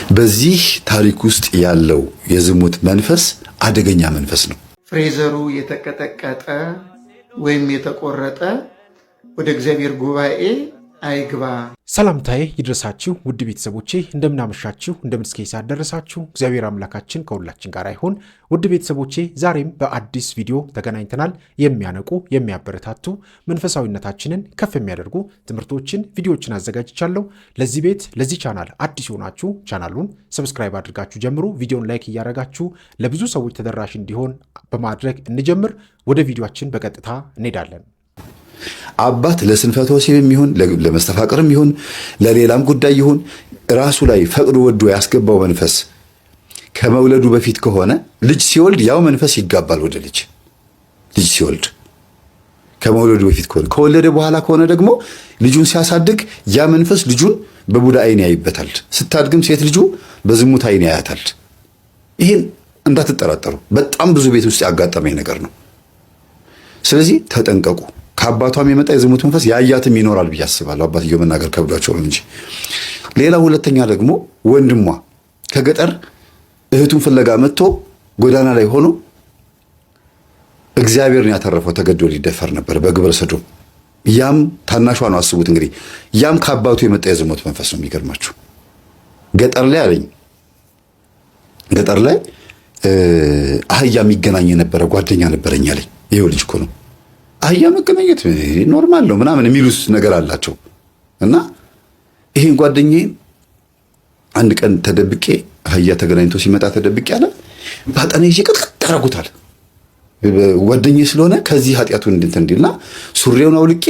በዚህ ታሪክ ውስጥ ያለው የዝሙት መንፈስ አደገኛ መንፈስ ነው። ፍሬዘሩ የተቀጠቀጠ ወይም የተቆረጠ ወደ እግዚአብሔር ጉባኤ አይግባ። ሰላምታዬ ይድረሳችሁ ውድ ቤተሰቦቼ፣ እንደምናመሻችሁ እንደምንስከይሳ ደረሳችሁ። እግዚአብሔር አምላካችን ከሁላችን ጋር ይሁን። ውድ ቤተሰቦቼ ዛሬም በአዲስ ቪዲዮ ተገናኝተናል። የሚያነቁ የሚያበረታቱ መንፈሳዊነታችንን ከፍ የሚያደርጉ ትምህርቶችን ቪዲዮዎችን አዘጋጅቻለሁ። ለዚህ ቤት ለዚህ ቻናል አዲስ ሆናችሁ ቻናሉን ሰብስክራይብ አድርጋችሁ ጀምሩ። ቪዲዮን ላይክ እያደረጋችሁ ለብዙ ሰዎች ተደራሽ እንዲሆን በማድረግ እንጀምር። ወደ ቪዲዮአችን በቀጥታ እንሄዳለን። አባት ለስንፈተ ወሲብም ይሁን ለመስተፋቅርም ይሁን ለሌላም ጉዳይ ይሁን ራሱ ላይ ፈቅዶ ወዶ ያስገባው መንፈስ ከመውለዱ በፊት ከሆነ ልጅ ሲወልድ ያው መንፈስ ይጋባል ወደ ልጅ ሲወልድ ከመውለዱ በፊት ከሆነ ከወለደ በኋላ ከሆነ ደግሞ ልጁን ሲያሳድግ ያ መንፈስ ልጁን በቡዳ አይን ያይበታል። ስታድግም ሴት ልጁ በዝሙት አይን ያያታል። ይሄን እንዳትጠራጠሩ፣ በጣም ብዙ ቤት ውስጥ ያጋጠመኝ ነገር ነው። ስለዚህ ተጠንቀቁ። ከአባቷም የመጣ የዝሙት መንፈስ ያያትም ይኖራል ብዬ አስባለሁ። አባትየው መናገር ከብዷቸው ነው እንጂ። ሌላ ሁለተኛ ደግሞ ወንድሟ ከገጠር እህቱን ፍለጋ መጥቶ ጎዳና ላይ ሆኖ እግዚአብሔርን ያተረፈው ተገዶ ሊደፈር ነበር በግብረ ሰዶም። ያም ታናሿ ነው። አስቡት እንግዲህ ያም ከአባቱ የመጣ የዝሙት መንፈስ ነው። የሚገርማችሁ ገጠር ላይ አለኝ ገጠር ላይ አህያ የሚገናኝ የነበረ ጓደኛ ነበረኝ አለኝ። ይኸው ልጅ እኮ ነው አህያ መገናኘት ኖርማል ነው ምናምን የሚሉት ነገር አላቸው። እና ይሄን ጓደኛዬን አንድ ቀን ተደብቄ አህያ ተገናኝቶ ሲመጣ ተደብቄ አለ ባጠኔ ይቀጥቅጥ ያደርጉታል። ጓደኛዬ ስለሆነ ከዚህ ኃጢአቱን እንድንትና ሱሪውን አውልቄ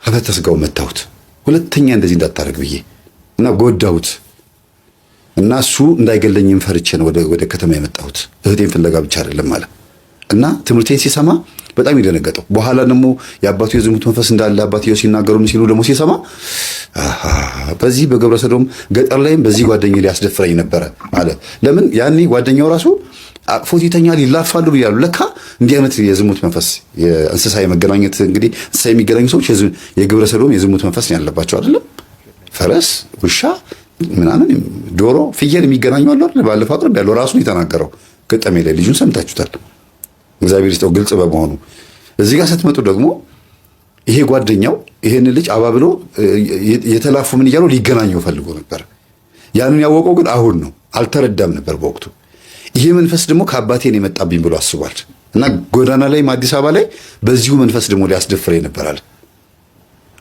አበተስጋው መታሁት። ሁለተኛ እንደዚህ እንዳታረግ ብዬ እና ጎዳሁት። እና እሱ እንዳይገለኝም ፈርቼ ነው ወደ ከተማ የመጣሁት። እህቴን ፍለጋ ብቻ አይደለም ማለት እና ትምህርቴን ሲሰማ በጣም ይደነገጠው። በኋላ ደግሞ የአባቱ የዝሙት መንፈስ እንዳለ አባትየው ሲናገሩ ሲሉ ደግሞ ሲሰማ በዚህ በግብረ ሰዶም ገጠር ላይም በዚህ ጓደኛዬ ሊያስደፍረኝ ነበረ አለ። ለምን ያኔ ጓደኛው ራሱ አቅፎት ይተኛል፣ ይላፋሉ ብያሉ። ለካ እንዲህ አይነት የዝሙት መንፈስ የእንስሳ የመገናኘት እንግዲህ እንስሳ የሚገናኙ ሰዎች የግብረ ሰዶም የዝሙት መንፈስ ነው ያለባቸው አይደለም። ፈረስ፣ ውሻ ምናምን፣ ዶሮ፣ ፍየል የሚገናኙ አሉ አይደል? ባለፈው አቅርብ ያለው ራሱ የተናገረው ገጠሜ ላይ ልጁን ሰምታችሁታል። እግዚአብሔር ይስጠው ግልጽ በመሆኑ። እዚህ ጋር ስትመጡ ደግሞ ይሄ ጓደኛው ይሄን ልጅ አባብሎ የተላፉ ምን እያሉ ሊገናኘው ፈልጎ ነበር። ያንን ያወቀው ግን አሁን ነው፣ አልተረዳም ነበር በወቅቱ። ይሄ መንፈስ ደግሞ ከአባቴን የመጣብኝ ብሎ አስቧል። እና ጎዳና ላይ አዲስ አበባ ላይ በዚሁ መንፈስ ደግሞ ሊያስደፍረኝ ነበራል።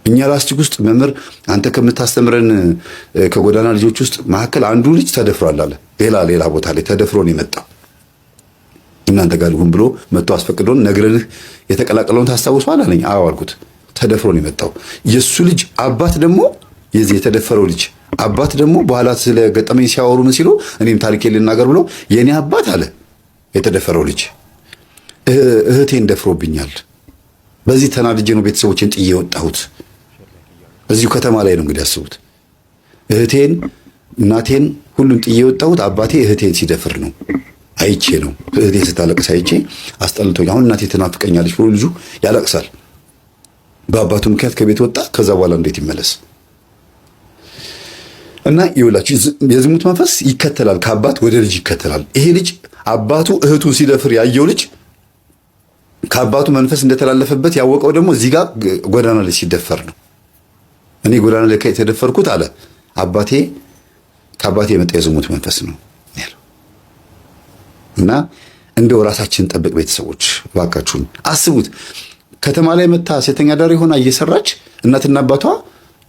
እኛ ላስቲክ ውስጥ መምህር አንተ ከምታስተምረን ከጎዳና ልጆች ውስጥ መካከል አንዱ ልጅ ተደፍሯል አለ። ሌላ ቦታ ላይ ተደፍሮ ነው የመጣው። እናንተ ጋር ይሁን ብሎ መጥቶ አስፈቅዶን ነግረንህ የተቀላቀለውን ታስታውሰዋል አለኝ። አዎ አልኩት። ተደፍሮ ነው የመጣው። የሱ ልጅ አባት ደግሞ የዚህ የተደፈረው ልጅ አባት ደግሞ በኋላ ስለገጠመኝ ሲያወሩ ምን ሲሉ እኔም ታሪኬን ልናገር ብሎ የኔ አባት አለ የተደፈረው ልጅ እህቴን ደፍሮብኛል። በዚህ ተናድጄ ነው ቤተሰቦቼን ጥዬ የወጣሁት። እዚሁ ከተማ ላይ ነው እንግዲህ አስቡት። እህቴን እናቴን ሁሉም ጥዬ የወጣሁት አባቴ እህቴን ሲደፍር ነው። አይቼ ነው እህቴ ስታለቅስ አይቼ አስጠልቶኝ፣ አሁን እናቴ ትናፍቀኛለች ብሎ ልጁ ያለቅሳል። በአባቱ ምክንያት ከቤት ወጣ። ከዛ በኋላ እንዴት ይመለስ? እና ይኸውላችሁ የዝሙት መንፈስ ይከተላል፣ ከአባት ወደ ልጅ ይከተላል። ይሄ ልጅ አባቱ እህቱን ሲደፍር ያየው ልጅ ከአባቱ መንፈስ እንደተላለፈበት ያወቀው ደግሞ እዚህ ጋር ጎዳና ላይ ሲደፈር ነው። እኔ ጎዳና ላይ የተደፈርኩት አለ አባቴ ከአባቴ የመጣ የዝሙት መንፈስ ነው ያለው። እና እንደው ራሳችንን ጠብቅ ቤተሰቦች እባካችሁን። አስቡት ከተማ ላይ መታ ሴተኛ ዳር ሆና እየሰራች እናትና አባቷ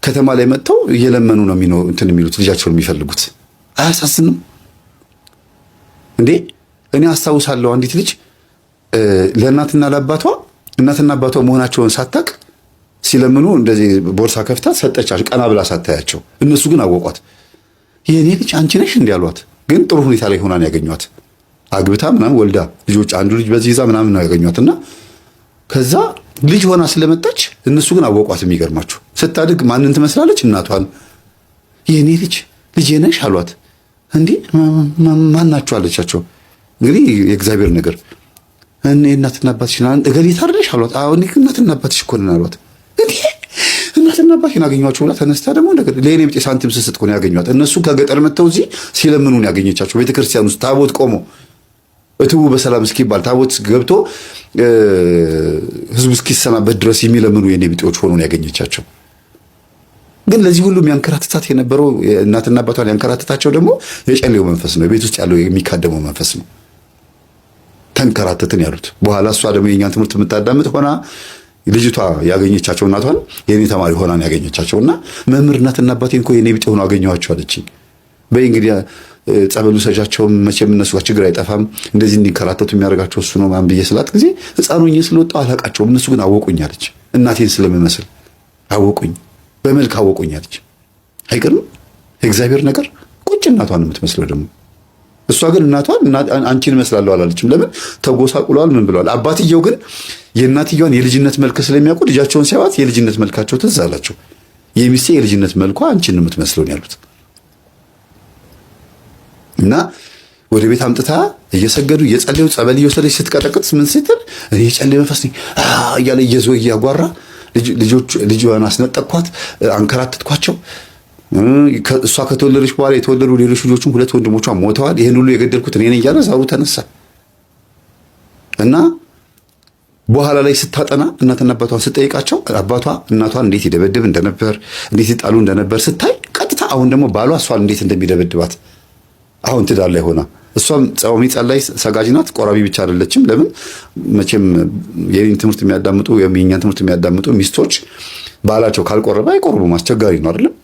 ከተማ ላይ መጥተው እየለመኑ ነው የሚሉት ልጃቸውን የሚፈልጉት። አያሳዝንም እንዴ? እኔ አስታውሳለሁ አንዲት ልጅ ለእናትና ለአባቷ እናትና አባቷ መሆናቸውን ሳታቅ ሲለምኑ እንደዚህ ቦርሳ ከፍታ ሰጠቻቸው፣ ቀና ብላ ሳታያቸው። እነሱ ግን አወቋት። የኔ ልጅ አንቺ ነሽ እንዲህ አሏት። ግን ጥሩ ሁኔታ ላይ ሆና ነው ያገኟት። አግብታ ምናምን ወልዳ ልጆች አንዱ ልጅ በዚህ ይዛ ምናምን ነው ያገኟትና ከዛ ልጅ ሆና ስለመጣች እነሱ ግን አወቋት። የሚገርማችሁ ስታድግ ማንን ትመስላለች? እናቷን። የኔ ልጅ ልጄ ነሽ አሏት። እንዴ ማን ናቸው አለቻቸው። እንግዲህ የእግዚአብሔር ነገር እኔ እናትና አባትሽ እገሊት አይደለሽ አሏት። አዎ እኔ እናትና አባትሽ እኮ ነን አሏት። እንዴ እናትና አባቴን አገኘኋቸው ብላ ተነስታ ደግሞ ለእኔ ቢጤ ሳንቲም ስስጥ እኮ ነው ያገኟት። እነሱ ከገጠር መጥተው እዚህ ሲለምኑን ያገኘቻቸው ቤተክርስቲያን ውስጥ ታቦት ቆሞ እትቡ በሰላም እስኪባል ታቦት ገብቶ ህዝቡ እስኪሰናበት ድረስ የሚለምኑ የኔ ቢጤዎች ሆኖ ነው ያገኘቻቸው። ግን ለዚህ ሁሉ የሚያንከራትታት የነበረው እናትና አባቷን ያንከራትታቸው ደግሞ የጨሌው መንፈስ ነው። ቤት ውስጥ ያለው የሚካደመው መንፈስ ነው። ተንከራተትን ያሉት። በኋላ እሷ ደግሞ የኛን ትምህርት የምታዳምጥ ሆና ልጅቷ ያገኘቻቸው እናቷን የኔ ተማሪ ሆና ነው ያገኘቻቸውና መምህር እናትና አባቴን እኮ የኔ ቢጤ ሆኖ አገኘኋቸው አለችኝ። በይ እንግዲህ ጸበሉ ሰጃቸው መቼም እነሱ ጋር ችግር አይጠፋም፣ እንደዚህ እንዲንከራተቱ የሚያደርጋቸው እሱ ነው ማን ብዬ ስላት ጊዜ ሕፃን ሆኜ ስለወጣሁ አላውቃቸውም፣ እነሱ ግን አወቁኝ አለች። እናቴን ስለምመስል አወቁኝ፣ በመልክ አወቁኝ አለች። አይገርም? የእግዚአብሔር ነገር ቁጭ እናቷን የምትመስለው ደግሞ እሷ ግን እናቷን አንቺን እመስላለሁ አላለችም። ለምን? ተጎሳቁለዋል፣ ምን ብለዋል። አባትየው ግን የእናትየዋን የልጅነት መልክ ስለሚያውቁ ልጃቸውን ሲያዋት የልጅነት መልካቸው ትዝ አላቸው። የሚስቴ የልጅነት መልኳ አንቺን የምትመስለው ነው ያሉት። እና ወደ ቤት አምጥታ እየሰገዱ እየጸለዩ ጸበል እየወሰደች ስትቀጠቅጥ ምን ስትል እኔ የጨሌ መንፈስ ነኝ እያለ እየዞረ እያጓራ ልጇን አስነጠቅኳት፣ አንከራተትኳቸው። እሷ ከተወለደች በኋላ የተወለዱ ሌሎች ልጆችም 2 ወንድሞቿ ሞተዋል። ይሄን ሁሉ የገደልኩት እኔ ነኝ እያለ ዛሩ ተነሳ እና በኋላ ላይ ስታጠና እናትና አባቷን ስጠይቃቸው አባቷ እናቷን እንዴት ይደበድብ እንደነበር እንዴት ይጣሉ እንደነበር ስታይ ቀጥታ አሁን ደግሞ ባሏ እሷን እንዴት እንደሚደበድባት አሁን ትዳር ላይ ሆና እሷም ጾም ጸላይ ሰጋጅ ናት። ቆራቢ ብቻ አይደለችም። ለምን መቼም የኔን ትምህርት የሚያዳምጡ የኛን ትምህርት የሚያዳምጡ ሚስቶች ባላቸው ካልቆረበ አይቆርቡም፣ አስቸጋሪ ነው አይደለም?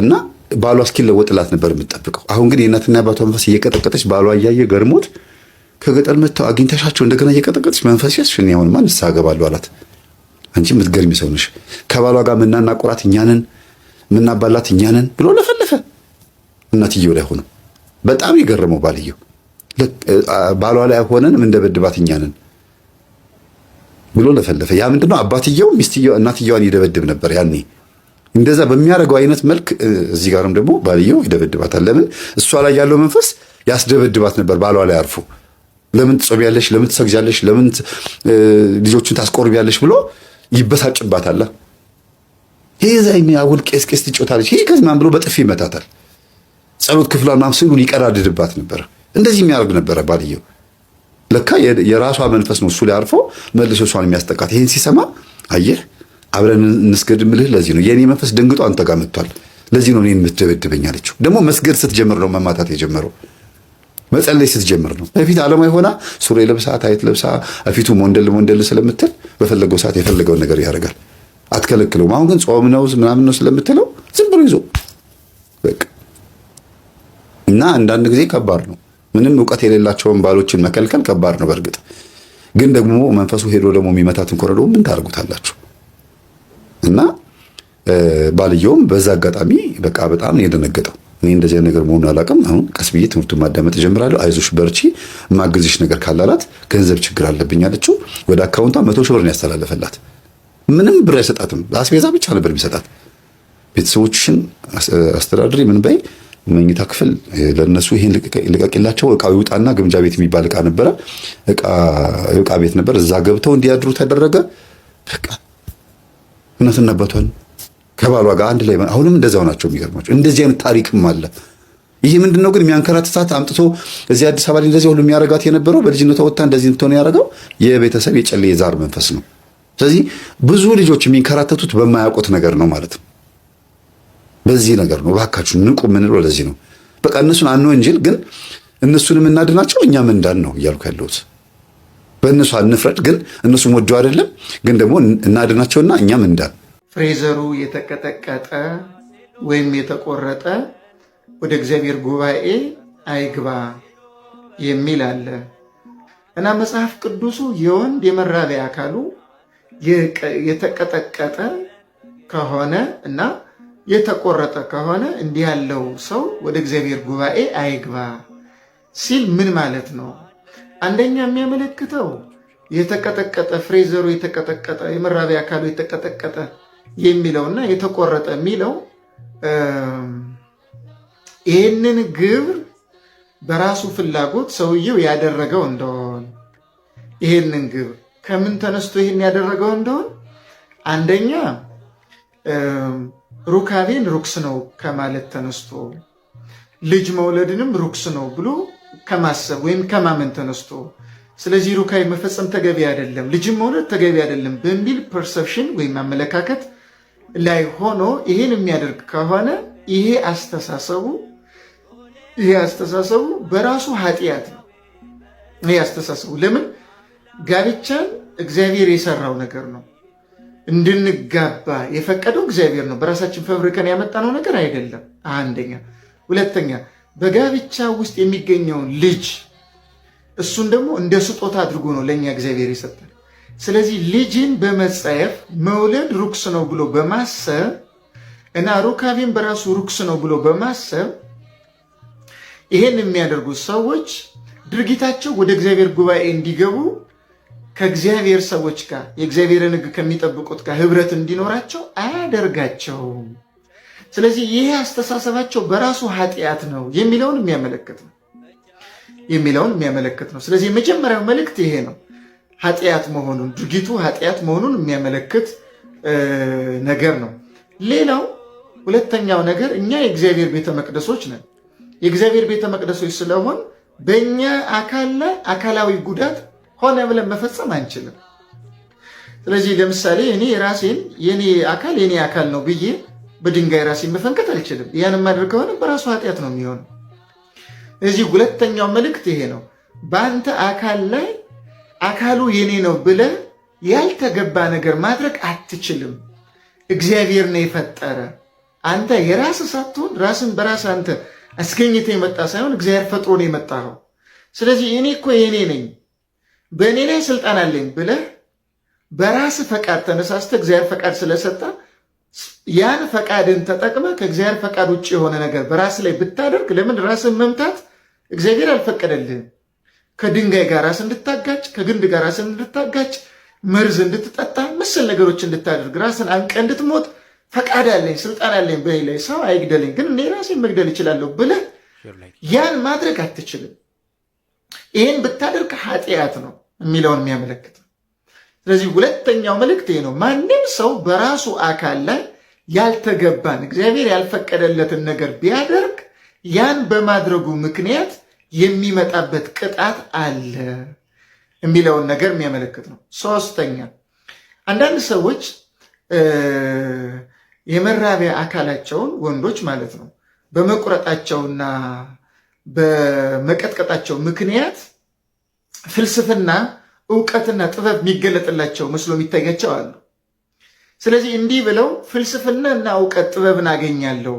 እና ባሏ እስኪለወጥላት ነበር የምትጠብቀው። አሁን ግን የእናትና የአባቷ መንፈስ እየቀጠቀጠች ባሏ እያየ ገርሞት ከገጠር መጥተው አግኝተሻቸው እንደገና እየቀጠቀጠች መንፈስ ያስሽን ያሁን ማን ንስሐ እገባለሁ አላት። አንቺ የምትገርሚ ሰው ነሽ፣ ከባሏ ጋር ምናናቆራት እኛንን ምናባላት እኛንን ብሎ ለፈለፈ እናትየው ላይ ሆኖ በጣም የገረመው ባልየው ባሏ ላይ ሆነን ምንደበድባት እኛንን ብሎ ለፈለፈ። ያ ምንድነው? አባትየው ሚስትየው እናትየዋን ይደበድብ ነበር ያኔ። እንደዛ በሚያደርገው አይነት መልክ እዚህ ጋርም ደግሞ ባልየው ይደበድባታል። ለምን? እሷ ላይ ያለው መንፈስ ያስደበድባት ነበር ባሏ ላይ አርፎ። ለምን ትጾሚያለሽ? ለምን ትሰግጃለሽ? ለምን ልጆቹን ታስቆርቢያለሽ ብሎ ይበሳጭባታል። ይሄ ዛይም ያውል ቄስ ትጮታለች፣ ይሄ ከዝማን ብሎ በጥፊ ይመታታል። ጸሎት ክፍሏን ማምስሉን ይቀዳድድባት ነበር። እንደዚህ የሚያደርግ ነበረ ባልየው። ለካ የራሷ መንፈስ ነው እሱ ላይ አርፎ መልሶ እሷን የሚያስጠቃት። ይሄን ሲሰማ አየህ አብረን እንስገድ ምልህ ለዚህ ነው የኔ መንፈስ ደንግጦ አንተ ጋር መጥቷል፣ ለዚህ ነው እኔን የምትደበድበኝ አለችው። ደግሞ መስገድ ስትጀምር ነው መማታት የጀመረው፣ መጸለይ ስትጀምር ነው። በፊት ዓለማዊ ሆና ሱሪ ለብሳ ታይት ለብሳ ፊቱ ሞንደል ስለምትል በፈለገው ሰዓት የፈለገውን ነገር ያደርጋል፣ አትከለክለውም። አሁን ግን ጾም ነው ምናምን ነው ስለምትለው ዝም ብሎ ይዞ በቃ። እና አንዳንድ ጊዜ ከባድ ነው። ምንም እውቀት የሌላቸውን ባሎችን መከልከል ከባድ ነው። በእርግጥ ግን ደግሞ መንፈሱ ሄዶ ደግሞ የሚመታትን ኮረዶ ምን ታደርጉታላችሁ? እና ባልየውም በዛ አጋጣሚ በቃ በጣም የደነገጠው እኔ እንደዚህ ነገር መሆኑን አላውቅም። አሁን ቀስ ብዬ ትምህርቱን ማዳመጥ ጀምራለሁ፣ አይዞሽ በርቺ፣ ማግዝሽ ነገር ካላላት ገንዘብ ችግር አለብኝ አለችው። ወደ አካውንቷ 100 ሺህ ብር ነው ያስተላለፈላት። ምንም ብር አይሰጣትም፣ አስቤዛ ብቻ ነበር የሚሰጣት። ቤተሰቦችሽን አስተዳድሪ ምን በይ፣ መኝታ ክፍል ለነሱ ይሄን ልቀቂላቸው፣ እቃው ይውጣና ግምጃ ቤት የሚባል እቃ ነበረ፣ እቃ ቤት ነበር፣ እዛ ገብተው እንዲያድሩ ተደረገ። በቃ እናትና አባቷን ከባሏ ጋር አንድ ላይ አሁንም እንደዛው ናቸው። የሚገርማቸው እንደዚህ አይነት ታሪክም አለ። ይሄ ምንድነው ግን የሚያንከራትታት አምጥቶ እዚህ አዲስ አበባ ላይ እንደዚህ ሁሉ የሚያረጋት የነበረው በልጅነቷ ወጣ እንደዚህ እንትን ያረጋው የቤተሰብ የጨሌ የዛር መንፈስ ነው። ስለዚህ ብዙ ልጆች የሚንከራተቱት በማያውቁት ነገር ነው ማለት ነው። በዚህ ነገር ነው። እባካችሁ ንቁ የምንለው ለዚህ ነው። በቃ እነሱን አንወንጅል፣ ግን እነሱን የምናድናቸው እኛም እንዳን ነው እያልኩ ያለሁት። በእነሱ አንፍረድ፣ ግን እነሱም ወደው አይደለም፣ ግን ደግሞ እናድናቸውና እኛም እንዳን። ፍሬዘሩ የተቀጠቀጠ ወይም የተቆረጠ ወደ እግዚአብሔር ጉባኤ አይግባ የሚል አለ እና መጽሐፍ ቅዱሱ የወንድ የመራቢያ አካሉ የተቀጠቀጠ ከሆነ እና የተቆረጠ ከሆነ እንዲህ ያለው ሰው ወደ እግዚአብሔር ጉባኤ አይግባ ሲል ምን ማለት ነው? አንደኛ የሚያመለክተው የተቀጠቀጠ ፍሬዘሩ የተቀጠቀጠ የመራቢያ አካሉ የተቀጠቀጠ የሚለውና የተቆረጠ የሚለው ይህንን ግብር በራሱ ፍላጎት ሰውየው ያደረገው እንደሆን፣ ይህንን ግብር ከምን ተነስቶ ይህን ያደረገው እንደሆን አንደኛ ሩካቤን ሩክስ ነው ከማለት ተነስቶ ልጅ መውለድንም ሩክስ ነው ብሎ ከማሰብ ወይም ከማመን ተነስቶ ስለዚህ ሩካቤ መፈጸም ተገቢ አይደለም፣ ልጅም መውለድ ተገቢ አይደለም በሚል ፐርሰፕሽን ወይም አመለካከት ላይ ሆኖ ይሄን የሚያደርግ ከሆነ ይሄ አስተሳሰቡ በራሱ ኃጢአት ነው። ይሄ አስተሳሰቡ ለምን ጋብቻን እግዚአብሔር የሰራው ነገር ነው። እንድንጋባ የፈቀደው እግዚአብሔር ነው። በራሳችን ፈብርከን ያመጣነው ነገር አይደለም። አንደኛ። ሁለተኛ በጋብቻ ውስጥ የሚገኘውን ልጅ እሱን ደግሞ እንደ ስጦታ አድርጎ ነው ለእኛ እግዚአብሔር የሰጠን። ስለዚህ ልጅን በመጸየፍ መውለድ ሩክስ ነው ብሎ በማሰብ እና ሩካቤን በራሱ ሩክስ ነው ብሎ በማሰብ ይሄን የሚያደርጉ ሰዎች ድርጊታቸው ወደ እግዚአብሔር ጉባኤ እንዲገቡ ከእግዚአብሔር ሰዎች ጋር የእግዚአብሔርን ሕግ ከሚጠብቁት ጋር ህብረት እንዲኖራቸው አያደርጋቸውም። ስለዚህ ይሄ አስተሳሰባቸው በራሱ ኃጢአት ነው የሚለውን የሚያመለክት ነው። ስለዚህ የመጀመሪያው መልእክት ይሄ ነው። ኃጢአት መሆኑን ድርጊቱ ኃጢአት መሆኑን የሚያመለክት ነገር ነው። ሌላው ሁለተኛው ነገር እኛ የእግዚአብሔር ቤተ መቅደሶች ነን። የእግዚአብሔር ቤተ መቅደሶች ስለሆን በእኛ አካል ላይ አካላዊ ጉዳት ሆነ ብለን መፈጸም አንችልም። ስለዚህ ለምሳሌ እኔ ራሴን የኔ አካል ነው ብዬ በድንጋይ ራሴን መፈንከት አልችልም። ያን ማድረግ ከሆነ በራሱ ኃጢአት ነው የሚሆነው። እዚህ ሁለተኛው መልእክት ይሄ ነው። በአንተ አካል ላይ አካሉ የኔ ነው ብለህ ያልተገባ ነገር ማድረግ አትችልም። እግዚአብሔር ነው የፈጠረ። አንተ የራስህ ሳትሆን ራስን በራስ አንተ አስገኝተህ የመጣ ሳይሆን እግዚአብሔር ፈጥሮ ነው የመጣኸው። ስለዚህ እኔ እኮ የኔ ነኝ በእኔ ላይ ስልጣን አለኝ ብለህ በራስ ፈቃድ ተነሳስተ እግዚአብሔር ፈቃድ ስለሰጠ ያን ፈቃድን ተጠቅመ ከእግዚአብሔር ፈቃድ ውጭ የሆነ ነገር በራስ ላይ ብታደርግ ለምን ራስን መምታት እግዚአብሔር አልፈቀደልህም። ከድንጋይ ጋር ራስ እንድታጋጭ፣ ከግንድ ጋር ራስ እንድታጋጭ፣ መርዝ እንድትጠጣ፣ መሰል ነገሮች እንድታደርግ፣ ራስን አንቀ እንድትሞት ፈቃድ አለኝ ስልጣን አለኝ በእኔ ላይ ሰው አይግደለኝ ግን እኔ ራሴን መግደል እችላለሁ ብለህ ያን ማድረግ አትችልም። ይህን ብታደርግ ኃጢአት ነው የሚለውን የሚያመለክት ነው። ስለዚህ ሁለተኛው መልእክት ይሄ ነው። ማንም ሰው በራሱ አካል ላይ ያልተገባን እግዚአብሔር ያልፈቀደለትን ነገር ቢያደርግ ያን በማድረጉ ምክንያት የሚመጣበት ቅጣት አለ የሚለውን ነገር የሚያመለክት ነው። ሶስተኛ አንዳንድ ሰዎች የመራቢያ አካላቸውን ወንዶች ማለት ነው በመቁረጣቸውና በመቀጥቀጣቸው ምክንያት ፍልስፍና እውቀትና ጥበብ የሚገለጥላቸው መስሎ የሚታያቸው አሉ። ስለዚህ እንዲህ ብለው ፍልስፍናና እውቀት ጥበብን አገኛለሁ፣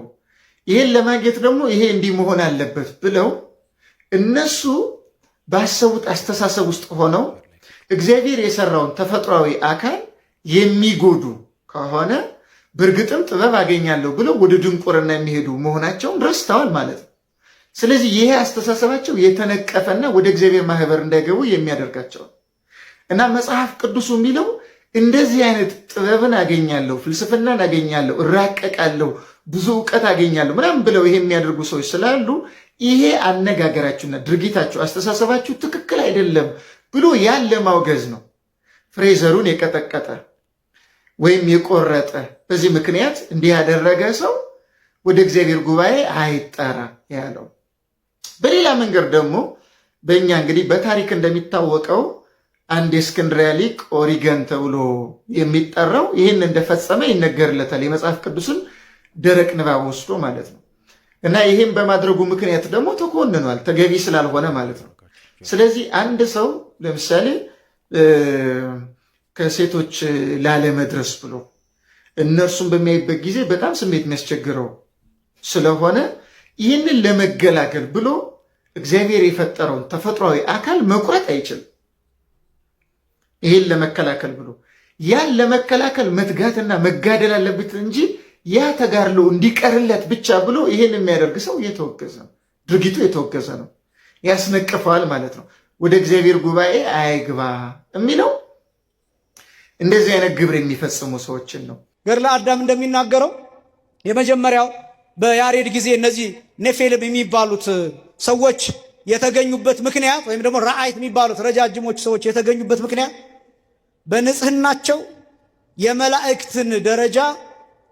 ይሄን ለማግኘት ደግሞ ይሄ እንዲህ መሆን አለበት ብለው እነሱ ባሰቡት አስተሳሰብ ውስጥ ሆነው እግዚአብሔር የሰራውን ተፈጥሯዊ አካል የሚጎዱ ከሆነ በእርግጥም ጥበብ አገኛለሁ ብለው ወደ ድንቁርና የሚሄዱ መሆናቸውን ረስተዋል ማለት ነው። ስለዚህ ይሄ አስተሳሰባቸው የተነቀፈና ወደ እግዚአብሔር ማህበር እንዳይገቡ የሚያደርጋቸው እና መጽሐፍ ቅዱሱ የሚለው እንደዚህ አይነት ጥበብን አገኛለሁ፣ ፍልስፍናን አገኛለሁ፣ እራቀቃለሁ፣ ብዙ እውቀት አገኛለሁ ምናምን ብለው ይሄ የሚያደርጉ ሰዎች ስላሉ ይሄ አነጋገራችሁና ድርጊታችሁ አስተሳሰባችሁ ትክክል አይደለም ብሎ ያን ለማውገዝ ነው። ፍሬዘሩን የቀጠቀጠ ወይም የቆረጠ በዚህ ምክንያት እንዲህ ያደረገ ሰው ወደ እግዚአብሔር ጉባኤ አይጠራ ያለው። በሌላ መንገድ ደግሞ በእኛ እንግዲህ በታሪክ እንደሚታወቀው አንድ የእስክንድርያ ሊቅ ኦሪገን ተብሎ የሚጠራው ይህን እንደፈጸመ ይነገርለታል። የመጽሐፍ ቅዱስን ደረቅ ንባብ ወስዶ ማለት ነው። እና ይህም በማድረጉ ምክንያት ደግሞ ተኮንኗል፣ ተገቢ ስላልሆነ ማለት ነው። ስለዚህ አንድ ሰው ለምሳሌ ከሴቶች ላለመድረስ ብሎ እነርሱን በሚያይበት ጊዜ በጣም ስሜት የሚያስቸግረው ስለሆነ ይህንን ለመገላገል ብሎ እግዚአብሔር የፈጠረውን ተፈጥሯዊ አካል መቁረጥ አይችልም። ይህን ለመከላከል ብሎ ያን ለመከላከል መትጋትና መጋደል አለበት እንጂ ያ ተጋድሎ እንዲቀርለት ብቻ ብሎ ይህን የሚያደርግ ሰው የተወገዘ ነው፣ ድርጊቱ የተወገዘ ነው፣ ያስነቅፈዋል ማለት ነው። ወደ እግዚአብሔር ጉባኤ አይግባ የሚለው እንደዚህ አይነት ግብር የሚፈጽሙ ሰዎችን ነው። ገድለ አዳም እንደሚናገረው የመጀመሪያው በያሬድ ጊዜ እነዚህ ኔፌልም የሚባሉት ሰዎች የተገኙበት ምክንያት ወይም ደግሞ ራአይት የሚባሉት ረጃጅሞች ሰዎች የተገኙበት ምክንያት በንጽህናቸው የመላእክትን ደረጃ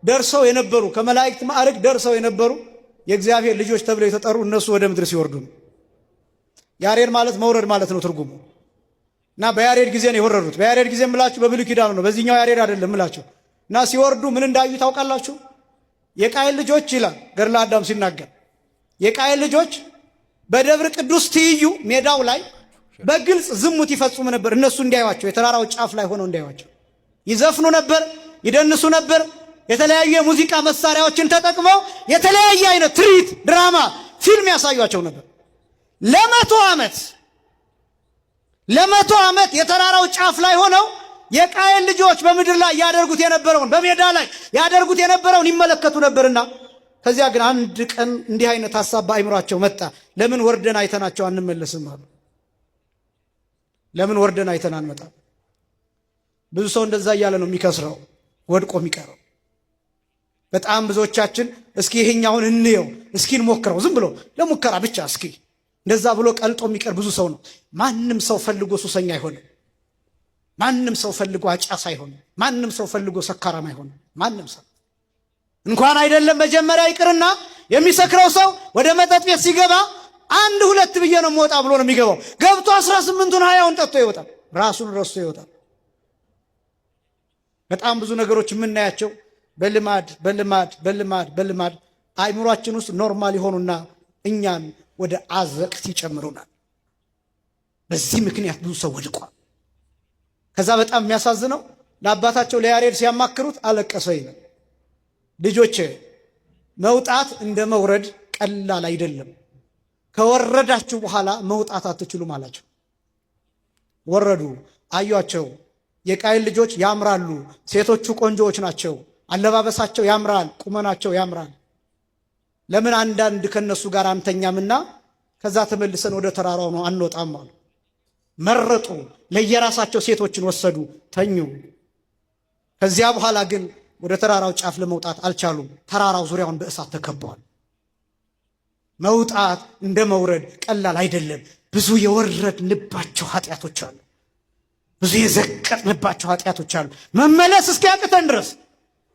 ደርሰው የነበሩ ከመላእክት ማዕረግ ደርሰው የነበሩ የእግዚአብሔር ልጆች ተብለው የተጠሩ እነሱ ወደ ምድር ሲወርዱ ነው። ያሬድ ማለት መውረድ ማለት ነው ትርጉሙ። እና በያሬድ ጊዜ ነው የወረዱት። በያሬድ ጊዜ ምላችሁ በብሉይ ኪዳን ነው፣ በዚህኛው ያሬድ አይደለም ምላችሁ። እና ሲወርዱ ምን እንዳዩ ታውቃላችሁ? የቃየል ልጆች ይላል ገድለ አዳም ሲናገር፣ የቃየል ልጆች በደብረ ቅዱስ ትይዩ ሜዳው ላይ በግልጽ ዝሙት ይፈጽሙ ነበር። እነሱ እንዲያዩዋቸው፣ የተራራው ጫፍ ላይ ሆነው እንዲያዩዋቸው ይዘፍኑ ነበር፣ ይደንሱ ነበር። የተለያዩ የሙዚቃ መሳሪያዎችን ተጠቅመው የተለያየ አይነት ትርኢት፣ ድራማ፣ ፊልም ያሳዩዋቸው ነበር። ለመቶ ዓመት የተራራው ጫፍ ላይ ሆነው የቃየል ልጆች በምድር ላይ ያደርጉት የነበረውን በሜዳ ላይ ያደርጉት የነበረውን ይመለከቱ ነበርና ከዚያ ግን አንድ ቀን እንዲህ አይነት ሐሳብ በአይምሯቸው መጣ። ለምን ወርደን አይተናቸው አንመለስም አሉ። ለምን ወርደን አይተን አንመጣም? ብዙ ሰው እንደዛ እያለ ነው የሚከስረው፣ ወድቆ የሚቀረው። በጣም ብዙዎቻችን እስኪ ይሄኛውን እንየው፣ እስኪ እንሞክረው፣ ዝም ብሎ ለሙከራ ብቻ እስኪ እንደዛ ብሎ ቀልጦ የሚቀር ብዙ ሰው ነው። ማንም ሰው ፈልጎ ሱሰኛ አይሆንም። ማንም ሰው ፈልጎ አጫስ አይሆንም። ማንም ሰው ፈልጎ ሰካራም አይሆንም። ማንም ሰው እንኳን አይደለም መጀመሪያ ይቅርና የሚሰክረው ሰው ወደ መጠጥ ቤት ሲገባ 1-2 ብዬ ነው የምወጣ ብሎ ነው የሚገባው። ገብቶ 18ቱን 20ውን ጠጥቶ ይወጣል። ራሱን ረስቶ ይወጣል። በጣም ብዙ ነገሮች የምናያቸው በልማድ አእምሯችን ውስጥ ኖርማል ይሆኑና እኛን ወደ አዘቅት ይጨምሩናል። በዚህ ምክንያት ብዙ ሰው ወድቋል። ከዛ በጣም የሚያሳዝነው ለአባታቸው ለያሬድ ሲያማክሩት አለቀሰ ይላል። ልጆቼ መውጣት እንደ መውረድ ቀላል አይደለም። ከወረዳችሁ በኋላ መውጣት አትችሉም አላቸው። ወረዱ፣ አዩአቸው። የቃየል ልጆች ያምራሉ፣ ሴቶቹ ቆንጆዎች ናቸው፣ አለባበሳቸው ያምራል፣ ቁመናቸው ያምራል። ለምን አንዳንድ ከነሱ ጋር አንተኛምና ከዛ ተመልሰን ወደ ተራራው ነው አንወጣም አሉ። መረጡ፣ ለየራሳቸው ሴቶችን ወሰዱ፣ ተኙ። ከዚያ በኋላ ግን ወደ ተራራው ጫፍ ለመውጣት አልቻሉም። ተራራው ዙሪያውን በእሳት ተከቧል። መውጣት እንደ መውረድ ቀላል አይደለም። ብዙ የወረድንባቸው ኃጢአቶች አሉ። ብዙ የዘቀጥንባቸው ኃጢአቶች አሉ። መመለስ እስኪያቅተን ድረስ፣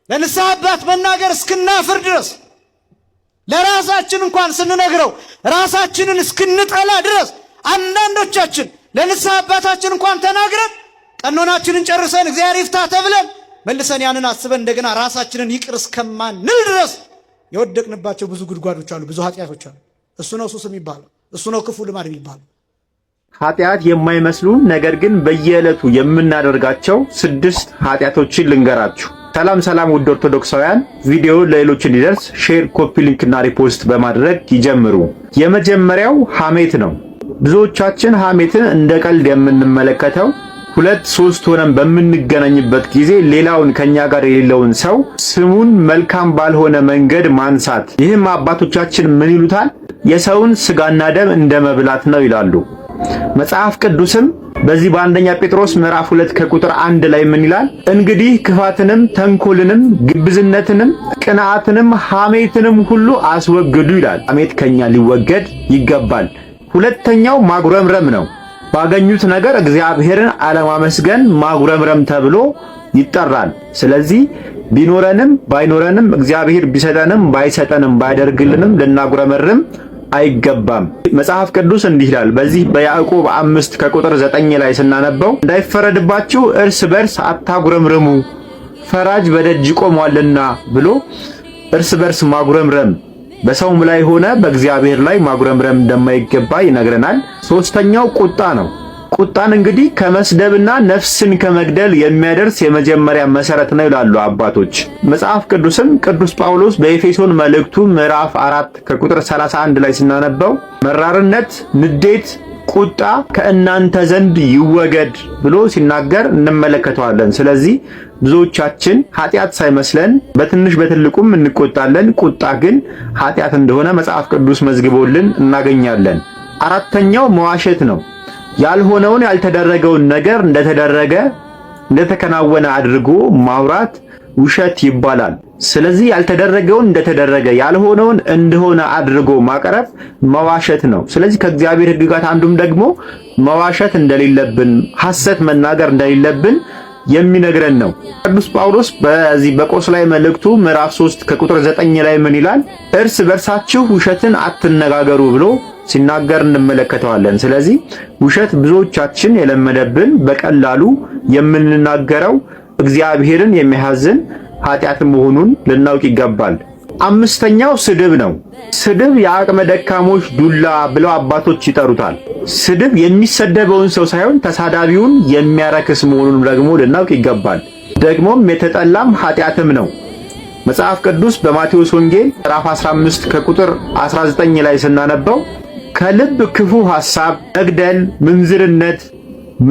ለንስሐ አባት መናገር እስክናፍር ድረስ፣ ለራሳችን እንኳን ስንነግረው ራሳችንን እስክንጠላ ድረስ አንዳንዶቻችን ለንስሐ አባታችን እንኳን ተናግረን ቀኖናችንን ጨርሰን እግዚአብሔር ይፍታ ተብለን መልሰን ያንን አስበን እንደገና ራሳችንን ይቅር እስከማንል ድረስ የወደቅንባቸው ብዙ ጉድጓዶች አሉ፣ ብዙ ኃጢአቶች አሉ። እሱ ነው ሱስ የሚባለው፣ እሱ ነው ክፉ ልማድ የሚባለው። ኃጢአት የማይመስሉ ነገር ግን በየዕለቱ የምናደርጋቸው 6 ኃጢአቶችን ልንገራችሁ። ሰላም ውድ ኦርቶዶክሳውያን፣ ቪዲዮ ለሌሎች እንዲደርስ ሼር፣ ኮፒ ሊንክ እና ሪፖስት በማድረግ ይጀምሩ። የመጀመሪያው ሐሜት ነው። ብዙዎቻችን ሐሜትን እንደ ቀልድ የምንመለከተው 2-3 ሆነን በምንገናኝበት ጊዜ ሌላውን ከኛ ጋር የሌለውን ሰው ስሙን መልካም ባልሆነ መንገድ ማንሳት። ይህም አባቶቻችን ምን ይሉታል? የሰውን ስጋና ደም እንደ መብላት ነው ይላሉ። መጽሐፍ ቅዱስም በዚህ በአንደኛ ጴጥሮስ ምዕራፍ 2 ከቁጥር 1 ላይ ምን ይላል? እንግዲህ ክፋትንም፣ ተንኮልንም፣ ግብዝነትንም፣ ቅንዓትንም፣ ሐሜትንም ሁሉ አስወግዱ ይላል። ሐሜት ከኛ ሊወገድ ይገባል። ሁለተኛው ማጉረምረም ነው። ባገኙት ነገር እግዚአብሔርን አለማመስገን ማጉረምረም ተብሎ ይጠራል። ስለዚህ ቢኖረንም ባይኖረንም እግዚአብሔር ቢሰጠንም ባይሰጠንም ባይደርግልንም ልናጉረመርም አይገባም። መጽሐፍ ቅዱስ እንዲህ ይላል። በዚህ በያዕቆብ 5 ከቁጥር 9 ላይ ስናነበው እንዳይፈረድባችሁ እርስ በርስ አታጉረምርሙ ፈራጅ በደጅ ቆሟልና ብሎ እርስ በርስ ማጉረምረም በሰውም ላይ ሆነ በእግዚአብሔር ላይ ማጉረምረም እንደማይገባ ይነግረናል። ሶስተኛው ቁጣ ነው። ቁጣን እንግዲህ ከመስደብና ነፍስን ከመግደል የሚያደርስ የመጀመሪያ መሰረት ነው ይላሉ አባቶች። መጽሐፍ ቅዱስም ቅዱስ ጳውሎስ በኤፌሶን መልእክቱ ምዕራፍ 4 ከቁጥር 31 ላይ ስናነበው መራርነት፣ ንዴት፣ ቁጣ ከእናንተ ዘንድ ይወገድ ብሎ ሲናገር እንመለከተዋለን። ስለዚህ ብዙዎቻችን ኃጢአት ሳይመስለን በትንሽ በትልቁም እንቆጣለን። ቁጣ ግን ኃጢአት እንደሆነ መጽሐፍ ቅዱስ መዝግቦልን እናገኛለን። አራተኛው መዋሸት ነው። ያልሆነውን ያልተደረገውን ነገር እንደተደረገ እንደተከናወነ አድርጎ ማውራት ውሸት ይባላል። ስለዚህ ያልተደረገውን እንደተደረገ ያልሆነውን እንደሆነ አድርጎ ማቅረብ መዋሸት ነው። ስለዚህ ከእግዚአብሔር ሕግጋት አንዱም ደግሞ መዋሸት እንደሌለብን፣ ሐሰት መናገር እንደሌለብን የሚነግረን ነው። ቅዱስ ጳውሎስ በዚህ በቆስላይ መልእክቱ ምዕራፍ 3 ከቁጥር 9 ላይ ምን ይላል? እርስ በርሳችሁ ውሸትን አትነጋገሩ ብሎ ሲናገር እንመለከተዋለን። ስለዚህ ውሸት ብዙዎቻችን የለመደብን በቀላሉ የምንናገረው እግዚአብሔርን የሚያሳዝን ኃጢአት መሆኑን ልናውቅ ይገባል። አምስተኛው ስድብ ነው። ስድብ የአቅመ ደካሞች ዱላ ብለው አባቶች ይጠሩታል። ስድብ የሚሰደበውን ሰው ሳይሆን ተሳዳቢውን የሚያረክስ መሆኑን ደግሞ ልናውቅ ይገባል። ደግሞም የተጠላም ኃጢአትም ነው። መጽሐፍ ቅዱስ በማቴዎስ ወንጌል ምዕራፍ 15 ከቁጥር 19 ላይ ስናነበው ከልብ ክፉ ሐሳብ፣ መግደል፣ ምንዝርነት፣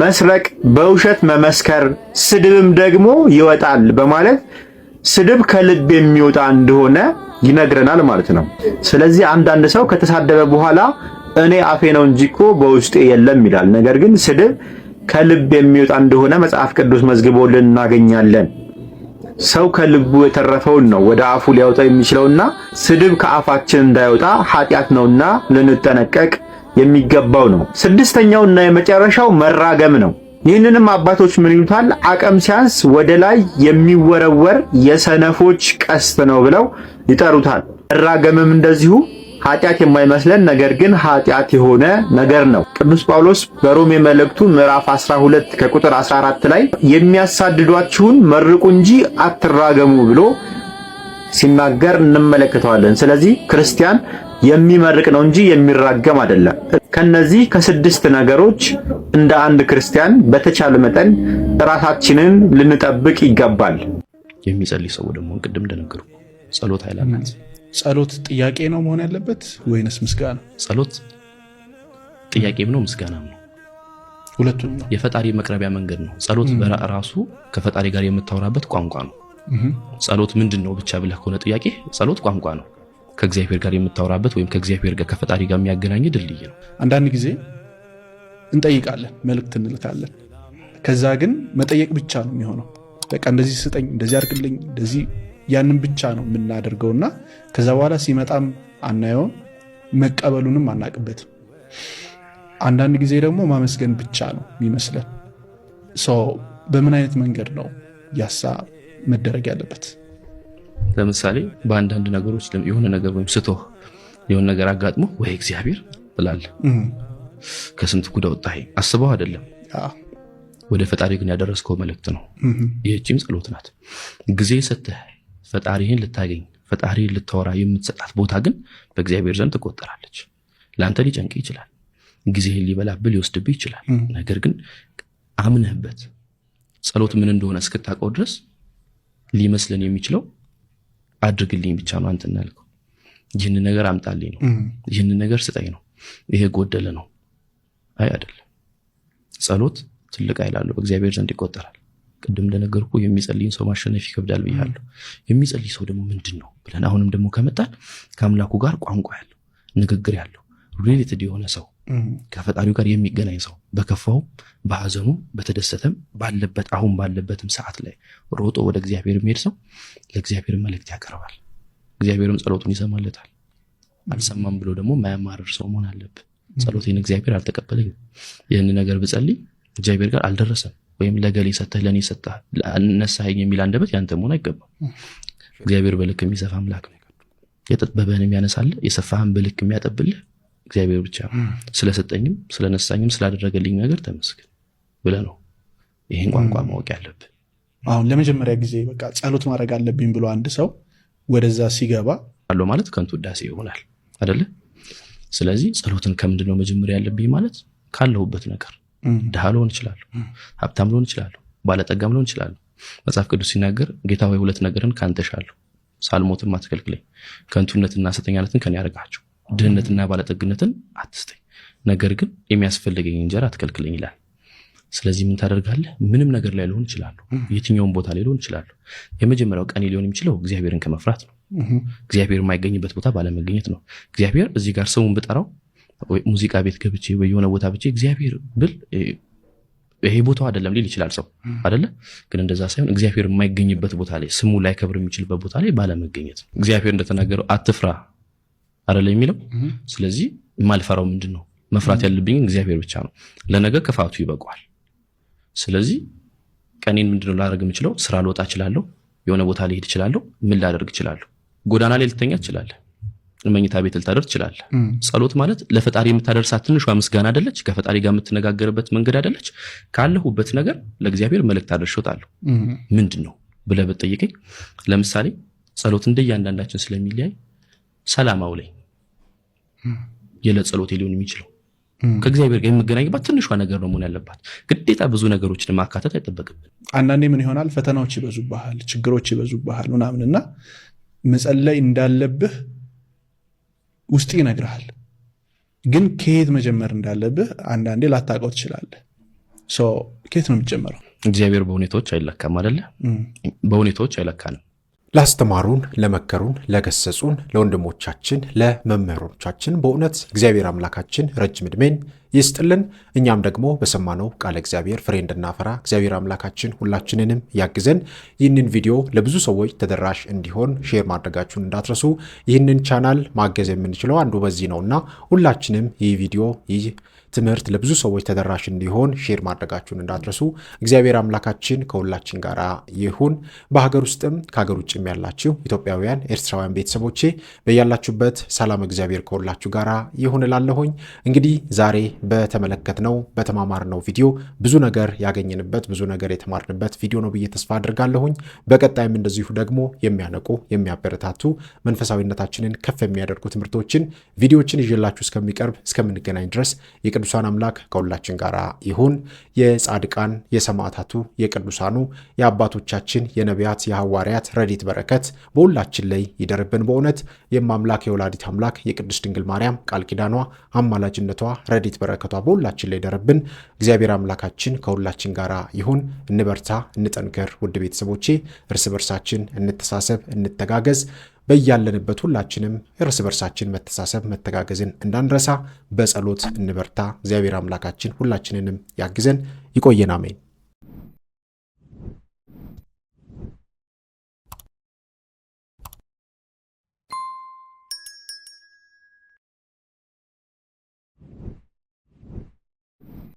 መስረቅ፣ በውሸት መመስከር፣ ስድብም ደግሞ ይወጣል በማለት ስድብ ከልብ የሚወጣ እንደሆነ ይነግረናል ማለት ነው። ስለዚህ አንዳንድ ሰው ከተሳደበ በኋላ እኔ አፌ ነው እንጂ እኮ በውስጤ የለም ይላል። ነገር ግን ስድብ ከልብ የሚወጣ እንደሆነ መጽሐፍ ቅዱስ መዝግቦልን እናገኛለን። ሰው ከልቡ የተረፈውን ነው ወደ አፉ ሊያወጣ የሚችለውና ስድብ ከአፋችን እንዳይወጣ ኃጢአት ነውና ልንጠነቀቅ የሚገባው ነው። ስድስተኛውና የመጨረሻው መራገም ነው። ይህንንም አባቶች ምን ይሉታል? አቅም ሲያንስ ወደ ላይ የሚወረወር የሰነፎች ቀስት ነው ብለው ይጠሩታል። መራገምም እንደዚሁ ኃጢአት የማይመስለን ነገር ግን ኃጢአት የሆነ ነገር ነው። ቅዱስ ጳውሎስ በሮሜ መልእክቱ ምዕራፍ 12 ከቁጥር 14 ላይ የሚያሳድዷችሁን መርቁ እንጂ አትራገሙ ብሎ ሲናገር እንመለከተዋለን። ስለዚህ ክርስቲያን የሚመርቅ ነው እንጂ የሚራገም አይደለም። ከነዚህ ከስድስት ነገሮች እንደ አንድ ክርስቲያን በተቻለ መጠን ራሳችንን ልንጠብቅ ይገባል። የሚጸልይ ሰው ደግሞ ቅድም እንደነገሩ ጸሎት አይላላት። ጸሎት ጥያቄ ነው መሆን ያለበት ወይንስ ምስጋና? ጸሎት ጥያቄም ነው ምስጋናም ነው፣ ሁለቱም ነው። የፈጣሪ መቅረቢያ መንገድ ነው። ጸሎት በራሱ ከፈጣሪ ጋር የምታወራበት ቋንቋ ነው። ጸሎት ምንድነው ብቻ ብለህ ከሆነ ጥያቄ ጸሎት ቋንቋ ነው። ከእግዚአብሔር ጋር የምታወራበት ወይም ከእግዚአብሔር ጋር ከፈጣሪ ጋር የሚያገናኝ ድልድይ ነው። አንዳንድ ጊዜ እንጠይቃለን፣ መልእክት እንልካለን። ከዛ ግን መጠየቅ ብቻ ነው የሚሆነው። በቃ እንደዚህ ስጠኝ፣ እንደዚህ አድርግልኝ፣ እንደዚህ ያንን ብቻ ነው የምናደርገውና ከዛ በኋላ ሲመጣም አናየውም፣ መቀበሉንም አናቅበትም። አንዳንድ ጊዜ ደግሞ ማመስገን ብቻ ነው የሚመስለን። በምን አይነት መንገድ ነው ያሳ መደረግ ያለበት? ለምሳሌ በአንዳንድ ነገሮች የሆነ ነገር ወይም ስቶ የሆነ ነገር አጋጥሞ ወይ እግዚአብሔር ብላል ከስንት ጉዳ ወጣህ አስበው አይደለም። ወደ ፈጣሪ ግን ያደረስከው መልእክት ነው። ይህቺም ጸሎት ናት። ጊዜ ሰጥተህ ፈጣሪህን ልታገኝ ፈጣሪህን ልታወራ የምትሰጣት ቦታ ግን በእግዚአብሔር ዘንድ ትቆጠራለች። ለአንተ ሊጨንቅ ይችላል፣ ጊዜህን ሊበላብል ሊወስድብህ ይችላል። ነገር ግን አምነህበት ጸሎት ምን እንደሆነ እስክታውቀው ድረስ ሊመስለን የሚችለው አድርግልኝ ብቻ ነው። አንተ እናልከው ይህን ነገር አምጣልኝ ነው፣ ይህን ነገር ስጠኝ ነው፣ ይሄ ጎደለ ነው። አይ አይደለም። ጸሎት ትልቅ ኃይል አለው፣ በእግዚአብሔር ዘንድ ይቆጠራል። ቅድም እንደነገርኩ የሚጸልይን ሰው ማሸነፍ ይከብዳል ብያለሁ። የሚጸልይ ሰው ደግሞ ምንድነው ብለን አሁንም ደግሞ ከመጣን ከአምላኩ ጋር ቋንቋ ያለው ንግግር ያለው ሪሌትድ የሆነ ሰው ከፈጣሪው ጋር የሚገናኝ ሰው በከፋው በሐዘኑ በተደሰተም ባለበት አሁን ባለበትም ሰዓት ላይ ሮጦ ወደ እግዚአብሔር የሚሄድ ሰው ለእግዚአብሔር መልእክት ያቀርባል። እግዚአብሔርም ጸሎቱን ይሰማለታል። አልሰማም ብሎ ደግሞ ማያማርር ሰው መሆን አለበት። ጸሎቴን እግዚአብሔር አልተቀበለኝም፣ ይህን ነገር ብጸልይ እግዚአብሔር ጋር አልደረሰም ወይም ለገሌ ሰተህ ለኔ ሰተህ ነሳኸኝ የሚል አንደበት ያንተ መሆን አይገባም። እግዚአብሔር በልክ የሚሰፋ አምላክ ነው። የጠበበህን የሚያነሳል፣ የሰፋህን በልክ የሚያጠብልህ እግዚአብሔር ብቻ ነው። ስለሰጠኝም ስለነሳኝም ስላደረገልኝ ነገር ተመስገን ብለህ ነው ይሄን ቋንቋ ማወቅ ያለብህ። አሁን ለመጀመሪያ ጊዜ በቃ ጸሎት ማድረግ አለብኝ ብሎ አንድ ሰው ወደዛ ሲገባ አለው ማለት ከንቱ ውዳሴ ይሆናል አይደለ? ስለዚህ ጸሎትን ከምንድነው መጀመሪያ ያለብኝ ማለት ካለሁበት ነገር ድሃ ልሆን እችላለሁ፣ ሀብታም ልሆን እችላለሁ፣ ባለጠጋም ልሆን እችላለሁ። መጽሐፍ ቅዱስ ሲናገር ጌታ ሆይ ሁለት ነገርን ካንተ ሻለሁ፣ ሳልሞትም አትከልክለኝ፣ ከንቱነትና ሐሰተኛነትን ከኔ አርቃቸው፣ ድህነትና ባለጠግነትን አትስጠኝ፣ ነገር ግን የሚያስፈልገኝ እንጀራ አትከልክለኝ ይላል። ስለዚህ ምን ታደርጋለህ? ምንም ነገር ላይ ልሆን እችላለሁ፣ የትኛውም ቦታ ላይ ልሆን እችላለሁ። የመጀመሪያው ቀን ሊሆን የሚችለው እግዚአብሔርን ከመፍራት ነው። እግዚአብሔር የማይገኝበት ቦታ ባለመገኘት ነው። እግዚአብሔር እዚህ ጋር ሰውን ብጠራው ወይ ሙዚቃ ቤት ገብቼ ወይ የሆነ ቦታ ብቻ እግዚአብሔር ብል ይሄ ቦታው አይደለም ሊል ይችላል ሰው አይደለ? ግን እንደዛ ሳይሆን እግዚአብሔር የማይገኝበት ቦታ ላይ ስሙ ላይ ከብር የሚችልበት ቦታ ላይ ባለመገኘት ነው። እግዚአብሔር እንደተናገረው አትፍራ አይደለ የሚለው። ስለዚህ የማልፈራው ምንድነው? መፍራት ያለብኝ እግዚአብሔር ብቻ ነው። ለነገ ክፋቱ ይበቃዋል። ስለዚህ ቀኔን ምንድነው ላደርግ የምችለው? ስራ ልወጣ እችላለሁ፣ የሆነ ቦታ ልሄድ እችላለሁ፣ ምን ላደርግ እችላለሁ? ጎዳና ላይ ልተኛ እችላለሁ፣ መኝታ ቤት ልታደር እችላለሁ። ጸሎት ማለት ለፈጣሪ የምታደርሳት ትንሿ ምስጋና አይደለች? ከፈጣሪ ጋር የምትነጋገርበት መንገድ አይደለች? ካለሁበት ነገር ለእግዚአብሔር መልእክት አደርሾታለሁ። ምንድነው ብለህ ብትጠይቀኝ፣ ለምሳሌ ጸሎት እንደያንዳንዳችን ስለሚለያይ ሰላማው ላይ የዕለት ጸሎት ሊሆን የሚችለው ከእግዚአብሔር ጋር የምገናኝባት ትንሿ ነገር ነው መሆን ያለባት። ግዴታ ብዙ ነገሮችን ማካተት አይጠበቅብን። አንዳንዴ ምን ይሆናል? ፈተናዎች ይበዙብሃል፣ ችግሮች ይበዙብሃል ምናምንና መጸለይ እንዳለብህ ውስጥ ይነግርሃል። ግን ከየት መጀመር እንዳለብህ አንዳንዴ ላታውቀው ትችላለህ። ከየት ነው የሚጀመረው? እግዚአብሔር በሁኔታዎች አይለካም አይደለ? በሁኔታዎች አይለካንም። ላስተማሩን፣ ለመከሩን፣ ለገሰጹን ለወንድሞቻችን ለመምህሮቻችን በእውነት እግዚአብሔር አምላካችን ረጅም ዕድሜን ይስጥልን። እኛም ደግሞ በሰማነው ቃለ እግዚአብሔር ፍሬ እንድናፈራ እግዚአብሔር አምላካችን ሁላችንንም ያግዘን። ይህንን ቪዲዮ ለብዙ ሰዎች ተደራሽ እንዲሆን ሼር ማድረጋችሁን እንዳትረሱ። ይህንን ቻናል ማገዝ የምንችለው አንዱ በዚህ ነውና ሁላችንም ይህ ቪዲዮ ይህ ትምህርት ለብዙ ሰዎች ተደራሽ እንዲሆን ሼር ማድረጋችሁን እንዳትረሱ። እግዚአብሔር አምላካችን ከሁላችን ጋር ይሁን። በሀገር ውስጥም ከሀገር ውጭም ያላችሁ ኢትዮጵያውያን፣ ኤርትራውያን ቤተሰቦቼ በያላችሁበት ሰላም እግዚአብሔር ከሁላችሁ ጋር ይሁን እላለሁኝ። እንግዲህ ዛሬ በተመለከትነው በተማማርነው ቪዲዮ ብዙ ነገር ያገኘንበት ብዙ ነገር የተማርንበት ቪዲዮ ነው ብዬ ተስፋ አድርጋለሁኝ። በቀጣይም እንደዚሁ ደግሞ የሚያነቁ የሚያበረታቱ መንፈሳዊነታችንን ከፍ የሚያደርጉ ትምህርቶችን ቪዲዮዎችን ይዤላችሁ እስከምንገናኝ ድረስ የቅዱሳን አምላክ ከሁላችን ጋር ይሁን። የጻድቃን የሰማዕታቱ የቅዱሳኑ የአባቶቻችን የነቢያት የሐዋርያት ረድኤት በረከት በሁላችን ላይ ይደርብን። በእውነት የማምላክ የወላዲት አምላክ የቅድስት ድንግል ማርያም ቃል ኪዳኗ አማላጅነቷ ረድኤት በረከቷ በሁላችን ላይ ይደርብን። እግዚአብሔር አምላካችን ከሁላችን ጋር ይሁን። እንበርታ፣ እንጠንከር። ውድ ቤተሰቦቼ እርስ በርሳችን እንተሳሰብ፣ እንተጋገዝ። በያለንበት ሁላችንም እርስ በርሳችን መተሳሰብ መተጋገዝን እንዳንረሳ በጸሎት እንበርታ። እግዚአብሔር አምላካችን ሁላችንንም ያግዘን። ይቆየን። አሜን።